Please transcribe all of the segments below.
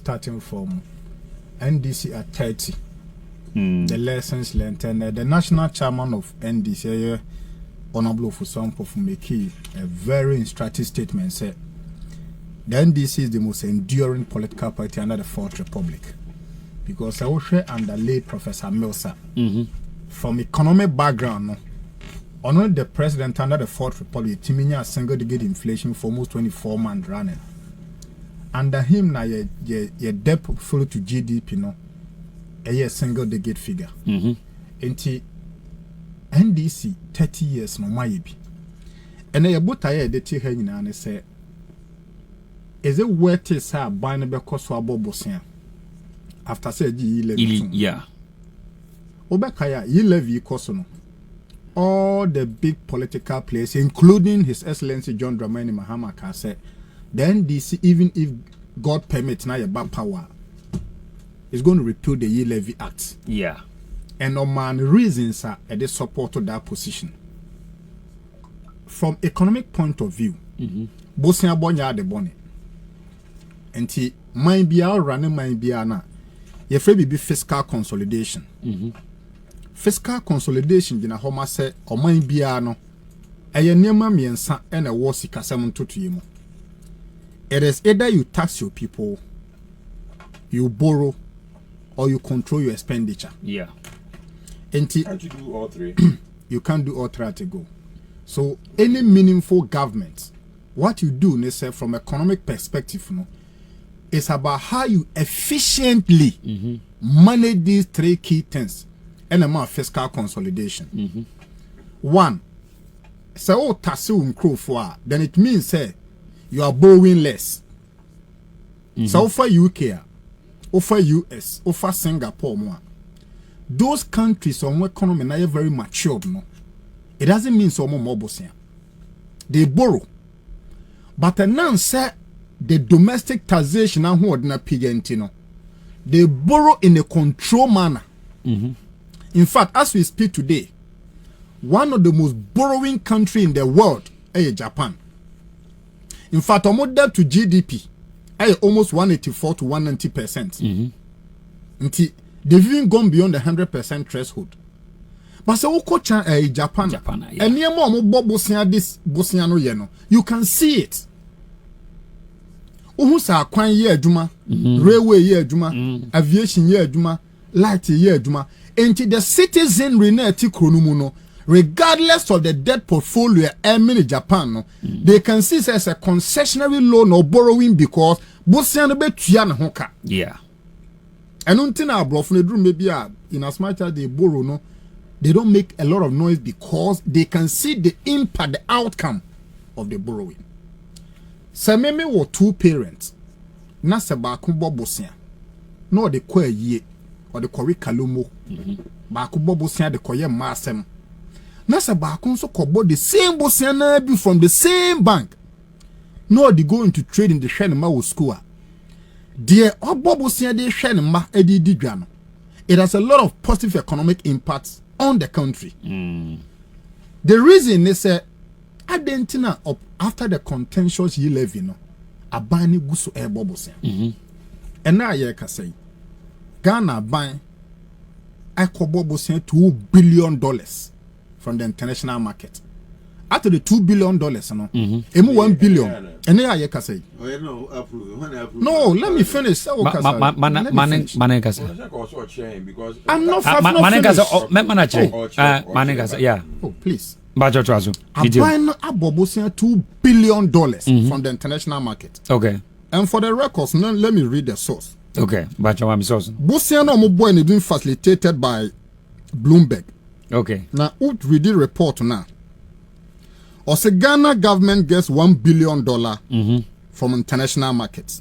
starting from NDC at 30. The lessons learned, and the national chairman of NDC, Honorable Fusompo Fumeki, a very instructive statement said, the NDC is the most enduring political party under the Fourth Republic. Because I was underlay Professor Milsa from economic background. Only the president under the Fourth Republic, Timinya a single-digit inflation for almost 24 months running. Under him, now your debt portfolio to GDP, no, a single-digit figure. Enti NDC 30 years no maybe. And I put a deti hanging and say, is it worth it, sir, buying a because of Bobosia? After said ye levy, yeah. Obekaya, ye levy cosono. All the big political players, including His Excellency John Dramani Mahama, can say, the NDC, even if God permits now your power, is going to repeal the Ye Levy Act. Yeah. And no man reasons are at the support of that position. From economic point of view, Bosia Bonya de bonnet. And he might be our running, might be ana. Ye free be fiscal consolidation. Fiscal consolidation, Jina Homa said, or might be ano. A yenema miensa and a war sikasam to you. It is either you tax your people, you borrow, or you control your expenditure. Yeah. Can't you do all three? You can't do all three at a go. So any meaningful government, what you do, say, from economic perspective, is about how you efficiently manage these three key things. And amount of fiscal consolidation. One, say oh tasu crow for, then it means say you are borrowing less. So for UK, over US, over Singapore more. Those countries on economy are very matured, no. It doesn't mean so more bosia. They borrow. But now say the domestic taxation and who na pigentino. They borrow in a control manner. In fact, as we speak today, one of the most borrowing country in the world is Japan. In fact, almost debt to GDP is almost 184 to 190%. They've even gone beyond the 100% threshold. But so Japan, and near more Bosia this Bosiano Yeno, you can see it. Uhusa kwan year juma, railway year juma, aviation year juma, light year juma. Into the citizen renati kronumuno, regardless of the debt portfolio in Japan, they can see it as a concessionary loan or borrowing because Bosiano be tuyan hoka. Yeah. And until now, bro, maybe in as much as they borrow, no, they don't make a lot of noise because they can see the impact, the outcome of the borrowing. So maybe were two parents, Nasa Bakumbo Bosia, no the queer ye or the Kori Kalumo, Bakubo Bosia, the Koya Masem. Nasa Bakun so called the same Bosiana from the same bank. No, they go into trade in the Shenema school. Dear Obobosia de Shenema Edi Digrano. It has a lot of positive economic impacts on the country. The reason they say Argentina up after the contentious ye levy no abani guso e Bobosia. And now ye can say Ghana buying Bobosia $2 billion from the international market. After the $2 billion, no, $1 billion. And then I can say, no, let me finish. I'm not yeah. Oh, please. I'm buying $2 billion from the international market. Okay. And for the records, let me read the source. Okay. Bosiano Mobo being facilitated by Bloomberg. Okay. Now, we did report now. Or the Ghana government gets $1 billion from international markets.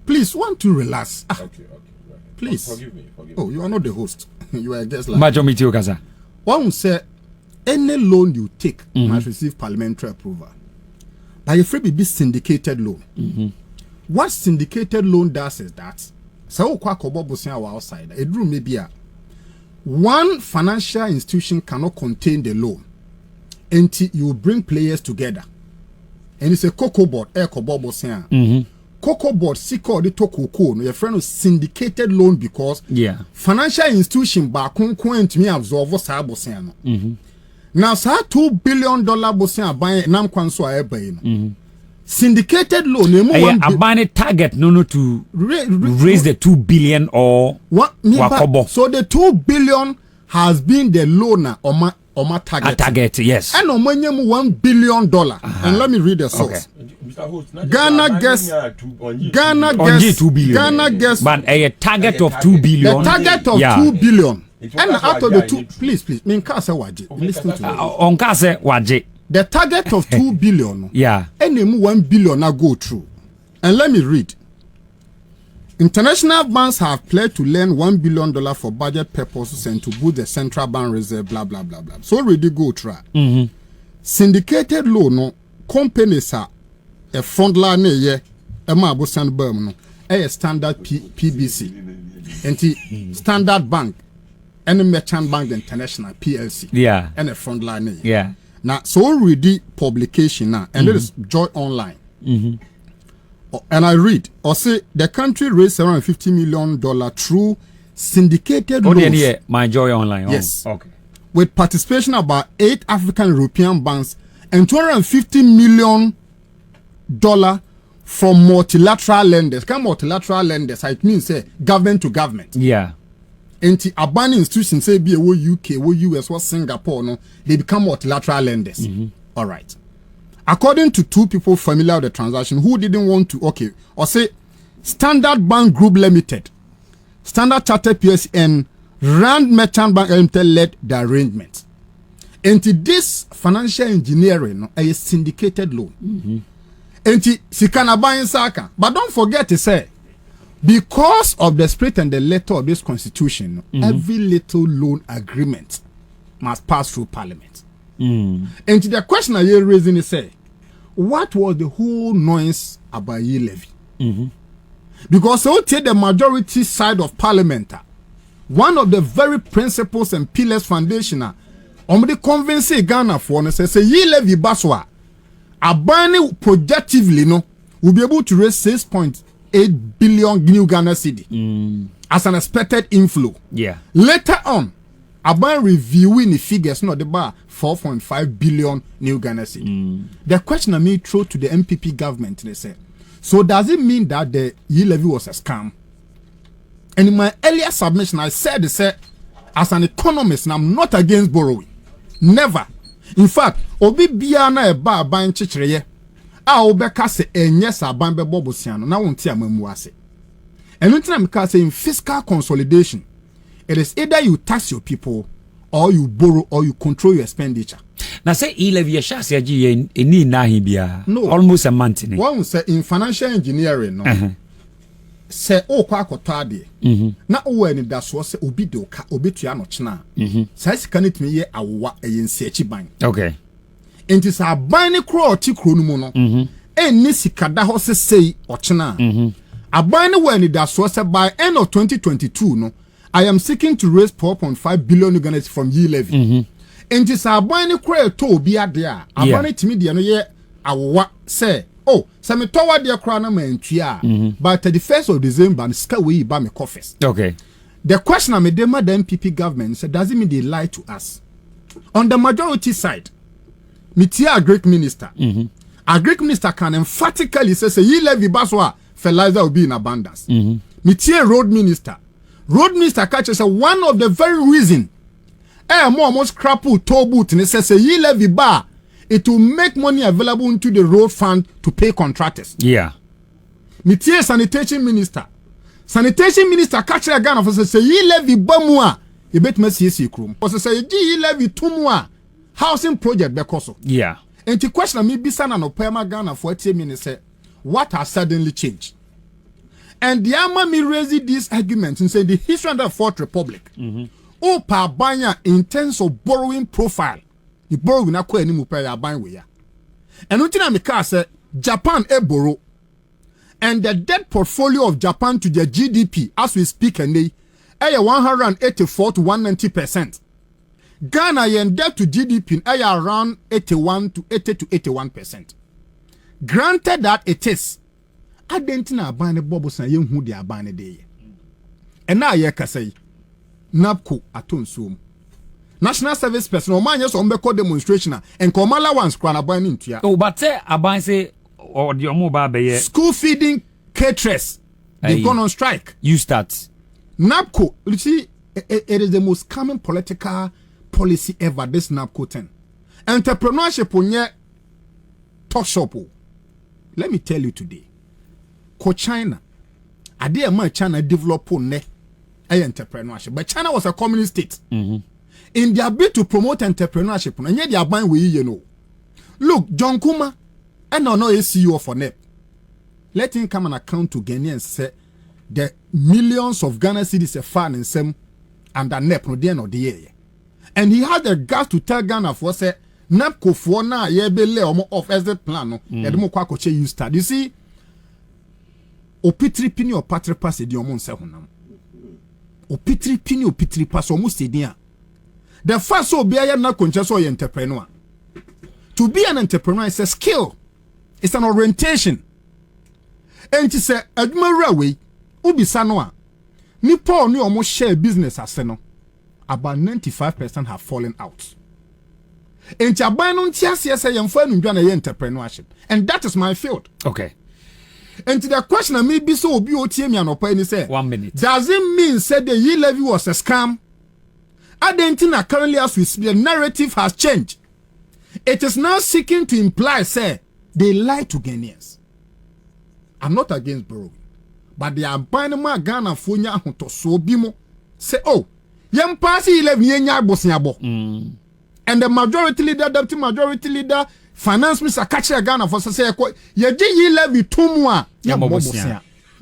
Please, want to relax. Okay, right. Please. Forgive me. Oh, you are not the host. You are a guest. One say any loan you take must receive parliamentary approval. But if it be syndicated loan, what syndicated loan does is that so outside a room maybe one financial institution cannot contain the loan. Until you bring players together, and it's a cocoa board, cocoa board sika the to cocoa no your friend was syndicated loan because financial institution ba konko ntimi absorb sa abosen no now sa $2 billion bosen aban nam kwanso a eba no syndicated loan a target no to raise the 2 billion or what so the 2 billion has been the loaner or target. Yes. And $1 billion. And let me read the source. Okay. Ghana gets 2 billion. Ghana gets but a target of 2 billion. The target of 2 billion. And out of the two, please, me nkase waje. Listen to me. On kase waje. The target of 2 billion. Yeah. And $1 billion now go through. And let me read. International banks have pledged to lend $1 billion for budget purposes and to boost the central bank reserve, blah, blah, blah, blah. So already go try. Syndicated loan, no, companies are a front line, a marble sand berm, no, a standard PBC, and Standard Bank, and a Merchant Bank International, PLC. Yeah. And a front line. Yeah. Now, so already publication now, and it is Joy Online. And I read, or say the country raised $750 million through syndicated loans. My Joy Online. Yes. Okay. With participation about 8 African European banks and $250 million from multilateral lenders. Come multilateral lenders, it means government to government. Yeah. And the abandoned institutions say be a UK, US, or Singapore, no, they become multilateral lenders. All right. According to 2 people familiar with the transaction who didn't want to, or say Standard Bank Group Limited, Standard Chartered PLC, and Rand Merchant Bank Limited led the arrangement. And this financial engineering a syndicated loan. And Sikana buying Saka. But don't forget to say, because of the spirit and the letter of this constitution, every little loan agreement must pass through Parliament. And the question you're raising is, what was the whole noise about levy? Because so take the majority side of Parliament, one of the very principles and pillars foundational, the convince Ghana for say levy baswa, abani projectively no will be able to raise 6.8 billion new Ghana cedi as an expected inflow. Yeah. Later on, about reviewing the figures, not the bar 4.5 billion new Ghana cedi. The question I may throw to the MPP government, they say, so does it mean that the levy was a scam? And in my earlier submission, I said, as an economist, and I'm not against borrowing. Never. In fact, obi biana e ba ban chichireye. A obeka se enyes aban be bobosiano na wonti amamu ase. And until I'm saying fiscal consolidation, it is either you tax your people or you borrow or you control your expenditure. Now say levy shasi aji eni na hibia. No, almost a month. One say in financial engineering, no. Say kwa kotade. Na owe ni daso se obi de oka obi tua no chena. Say sika ne timi ye awowa eyensi achi ban. Okay. Enti sa ban ne kro oti kro no mu no. Eni sika da ho se sei ochena. Aban ne we ni daso se by end of 2022 no. I am seeking to raise 4.5 billion Ghana from levy. Enti sa ban ne kro to obi ade a aban ne timi de no ye awowa say oh, so me towa dia kra na mantua. But the 1st of December, ska we ba me coffers. Okay. The question I made the MPP government said, does it mean they lie to us? On the majority side, me tia a Greek minister. A Greek minister can emphatically say ye levy baswa fertilizer will be in abundance. Me tia road minister. Road minister catches one of the very reason more scrapple toll booth and say ye levy bar. It will make money available into the road fund to pay contractors. Yeah. Mitie sanitation minister. Sanitation minister catch a gun of say ye levy bamua. You bet me see krum. Or say ye levy tumwa housing project bekoso. Yeah. And the question me bisa no pema Ghana for 80 minutes say what has suddenly changed. And the ama me raise this argument and say the history of the Fourth Republic. Pa banya in terms of borrowing profile. The borrow na kwa ni mu pay aban we ya. And until I say Japan borrow and the debt portfolio of Japan to their GDP as we speak and they 184 to 190%. Ghana yen debt to GDP around 81 to 80 to 81%. Granted that it is adentina aban ne bobosan ye hu de aban ne de ye na ye kasai napco atonsuom national service personnel man yes on be call demonstration and come allowance kwana ban ntua oh but say aban say or the omo ba be school feeding caterers they've gone on strike. You start napco, you see, it is the most common political policy ever, this napco 10 entrepreneurship on your top shop. Let me tell you today, China ade man China develop on entrepreneurship, but China was a communist state. In their bid to promote entrepreneurship, and yet they are buying we look, John Kuma, and no CEO for NEP. Let him come and account to Ghanaians say the millions of Ghana cedis are fan and some under NEP no the end of the year. And he had the guts to tell Ghana for say NEP ko for na ye be le omo off exit plan no. Edemo kwa koche you start. You see, opitri pini o patre pass di omo nse honam. Opitri pini opitri pass omo sedia. The first so be ya na konche so ye entrepreneur. To be an entrepreneur is a skill. It's an orientation. And to say admira way ubi sanoa ni Paul ni omo share business aseno about 95% have fallen out. And aban no ntiase say yemfa nu dwa na entrepreneurship, and that is my field. Okay. And to the question me be so obi otie me anopa ni say 1 minute. Does it mean said the ye levy was a scam? Adentina currently as we speak, the narrative has changed. It is now seeking to imply say they lie to Ghanaians. I'm not against borrowing, but they are buying my Ghana for nya to so bimo say oh yem pass 11 yenya bosiabo. And the majority leader, deputy majority leader, finance minister catch Ghana for say ye ye levy 2 more.